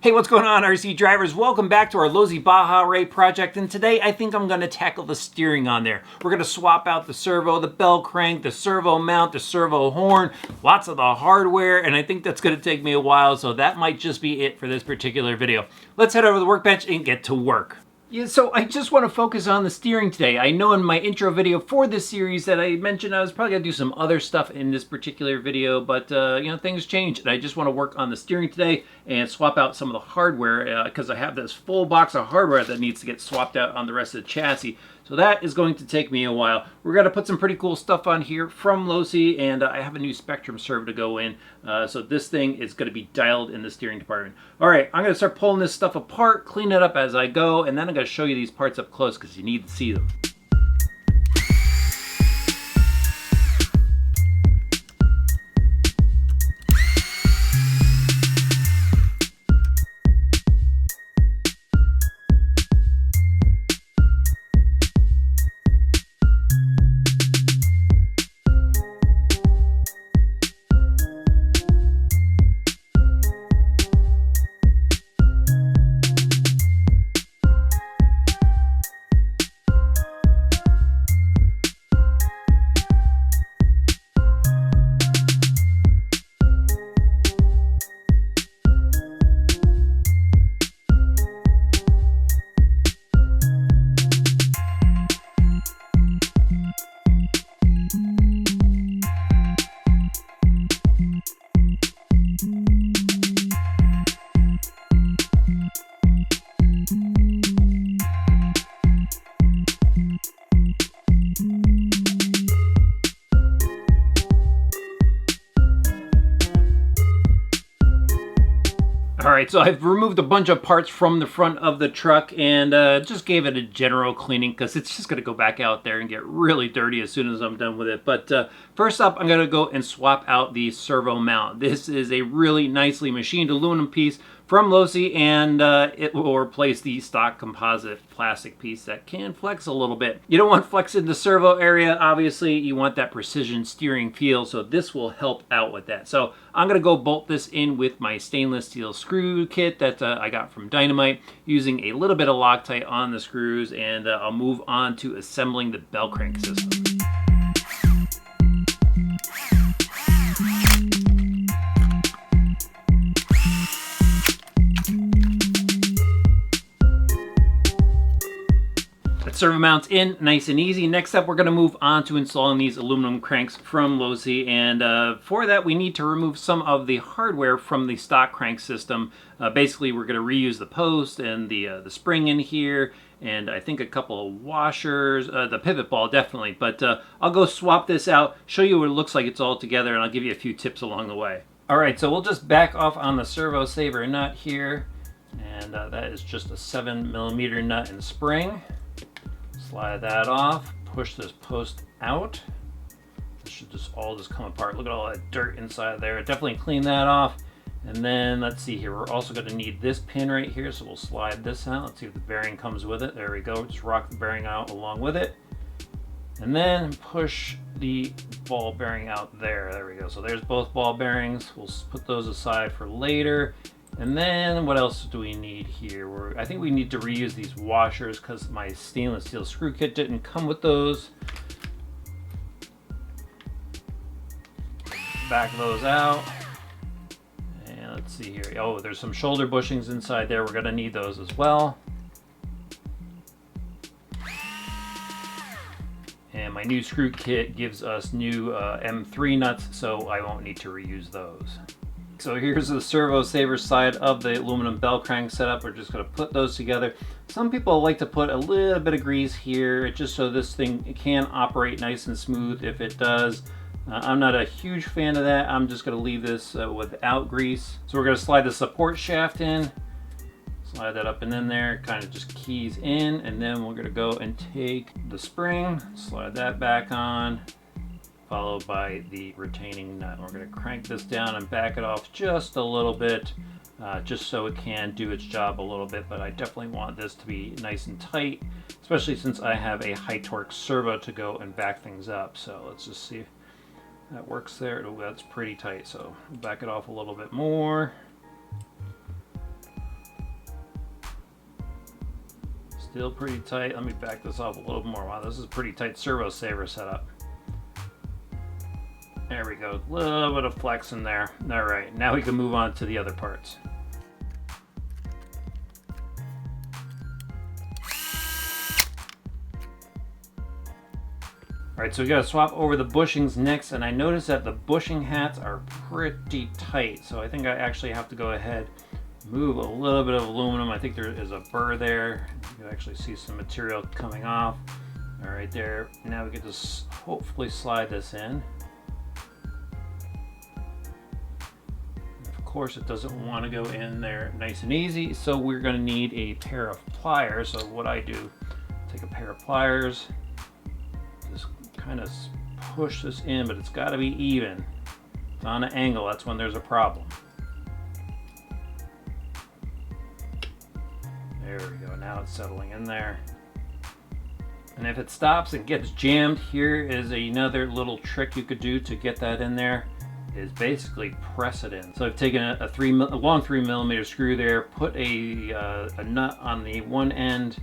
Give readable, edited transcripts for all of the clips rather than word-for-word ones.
Hey, what's going on, RC drivers? Welcome back to our Losi Baja Rey project, and today I think I'm going to tackle the steering on there. We're going to swap out the servo, the bell crank, the servo mount, the servo horn, lots of the hardware, and I think that's going to take me a while, so that might just be it for this particular video. Let's head over to the workbench and get to work. Yeah, so I just want to focus on the steering today. I know in my intro video for this series that I mentioned I was probably going to do some other stuff in this particular video, but things change, and I just want to work on the steering today and swap out some of the hardware because I have this full box of hardware that needs to get swapped out on the rest of the chassis. So that is going to take me a while. We're going to put some pretty cool stuff on here from Losi, and I have a new Spectrum servo to go in. So this thing is going to be dialed in the steering department. All right, I'm going to start pulling this stuff apart, clean it up as I go, and then I'm going to show you these parts up close because you need to see them. Alright, so I've removed a bunch of parts from the front of the truck and just gave it a general cleaning because it's just going to go back out there and get really dirty as soon as I'm done with it. But first up, I'm going to go and swap out the servo mount. This is a really nicely machined aluminum piece from Losi, and it will replace the stock composite plastic piece that can flex a little bit. You don't want flex in the servo area, obviously. You want that precision steering feel, so this will help out with that. So I'm going to go bolt this in with my stainless steel screw kit that I got from Dynamite, using a little bit of Loctite on the screws, and I'll move on to assembling the bell crank system. Servo mounts in, nice and easy. Next up, we're going to move on to installing these aluminum cranks from Losi, and for that we need to remove some of the hardware from the stock crank system. Basically, we're going to reuse the post and the spring in here, and I think a couple of washers, the pivot ball definitely, but I'll go swap this out, show you what it looks like it's all together, and I'll give you a few tips along the way. Alright, so we'll just back off on the servo saver nut here, and that is just a 7mm nut and spring. Slide that off, push this post out. This should just all come apart. Look at all that dirt inside there. Definitely clean that off. And then let's see here, we're also going to need this pin right here, so we'll slide this out. Let's see if the bearing comes with it. There we go. Just rock the bearing out along with it. And then push the ball bearing out there. There we go. So there's both ball bearings. We'll put those aside for later. And then what else do we need here? I think we need to reuse these washers because my stainless steel screw kit didn't come with those. Back those out. And let's see here. Oh, there's some shoulder bushings inside there. We're going to need those as well. And my new screw kit gives us new M3 nuts, so I won't need to reuse those. So here's the servo saver side of the aluminum bell crank setup. We're just going to put those together. Some people like to put a little bit of grease here just so this thing can operate nice and smooth if it does. I'm not a huge fan of that. I'm just going to leave this without grease. So we're going to slide the support shaft in. Slide that up and in there, kind of just keys in, and then we're going to go and take the spring, slide that back on, followed by the retaining nut. We're going to crank this down and back it off just a little bit, just so it can do its job a little bit, but I definitely want this to be nice and tight, especially since I have a high torque servo to go and back things up. So let's just see if that works there. Oh, that's pretty tight, so back it off a little bit more. Still pretty tight. Let me back this off a little more. Wow, this is a pretty tight servo saver setup. There we go. A little bit of flex in there. All right, now we can move on to the other parts. All right, so we got to swap over the bushings next, and I noticed that the bushing hats are pretty tight, so I think I actually have to go ahead, move a little bit of aluminum. I think there is a burr there. You can actually see some material coming off. All right, there. Now we can just hopefully slide this in. Of course, it doesn't want to go in there nice and easy, so we're going to need a pair of pliers. So what I do, take a pair of pliers, just kind of push this in, but it's got to be even. If it's on an angle, that's when there's a problem. There we go. Now it's settling in there. And if it stops and gets jammed, here is another little trick you could do to get that in there, is basically press it in. So I've taken a long 3mm screw there, put a nut on the one end,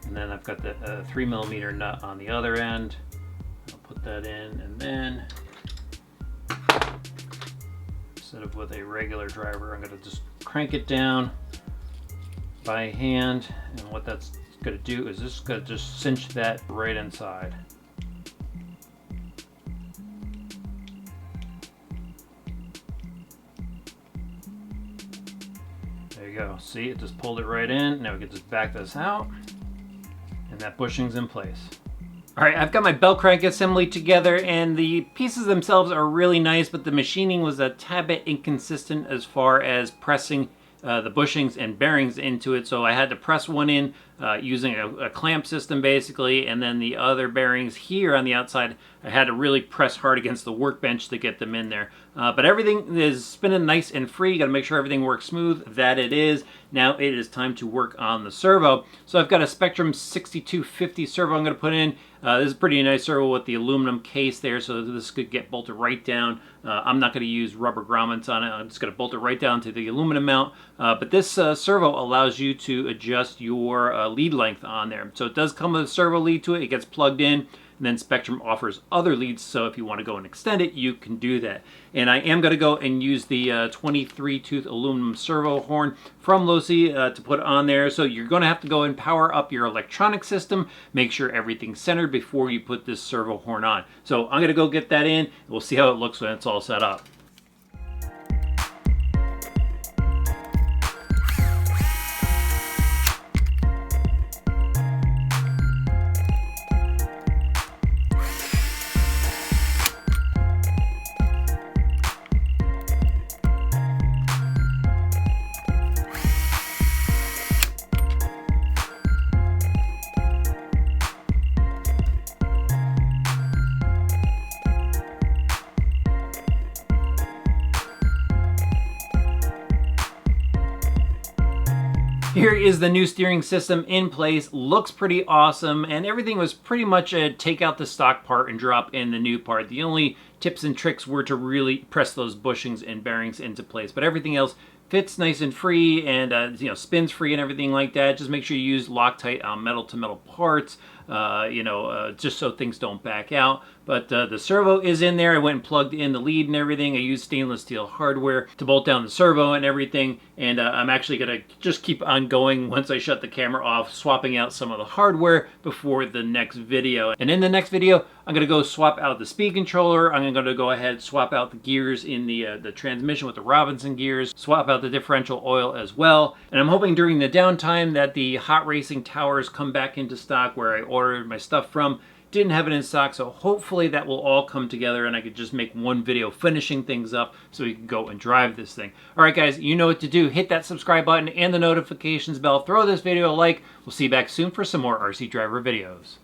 and then I've got the 3mm nut on the other end. I'll put that in, and then instead of with a regular driver, I'm going to just crank it down by hand. And what that's going to do is this is going to just cinch that right inside. There you go. See, it just pulled it right in. Now we can just back this out, and that bushing's in place. All right, I've got my belt crank assembly together, and the pieces themselves are really nice, but the machining was a tad bit inconsistent as far as pressing the bushings and bearings into it. So I had to press one in using a clamp system basically, and then the other bearings here on the outside, I had to really press hard against the workbench to get them in there. But everything is spinning nice and free. You got to make sure everything works smooth. That it is. Now it is time to work on the servo. So I've got a Spectrum 6250 servo I'm going to put in. This is a pretty nice servo with the aluminum case there, so this could get bolted right down. I'm not going to use rubber grommets on it. I'm just going to bolt it right down to the aluminum mount. But this servo allows you to adjust your lead length on there. So it does come with a servo lead to it. It gets plugged in. And then Spectrum offers other leads, so if you want to go and extend it, you can do that. And I am going to go and use the 23 tooth aluminum servo horn from Losi to put on there. So you're going to have to go and power up your electronic system, make sure everything's centered before you put this servo horn on. So I'm going to go get that in. We'll see how it looks when it's all set up. Here is the new steering system in place. Looks pretty awesome, and everything was pretty much a take out the stock part and drop in the new part. The only tips and tricks were to really press those bushings and bearings into place, but everything else fits nice and free, and spins free and everything like that. Just make sure you use Loctite on metal to metal parts, just so things don't back out. But the servo is in there. I went and plugged in the lead and everything. I used stainless steel hardware to bolt down the servo and everything. And I'm actually going to just keep on going once I shut the camera off, swapping out some of the hardware before the next video. And in the next video, I'm going to go swap out the speed controller. I'm going to go ahead, swap out the gears in the transmission with the Robinson gears, swap out the differential oil as well. And I'm hoping during the downtime that the hot racing towers come back into stock where I ordered my stuff from. Didn't have it in stock, so hopefully that will all come together and I could just make one video finishing things up so we can go and drive this thing. Alright guys, you know what to do. Hit that subscribe button and the notifications bell. Throw this video a like. We'll see you back soon for some more RC Driver videos.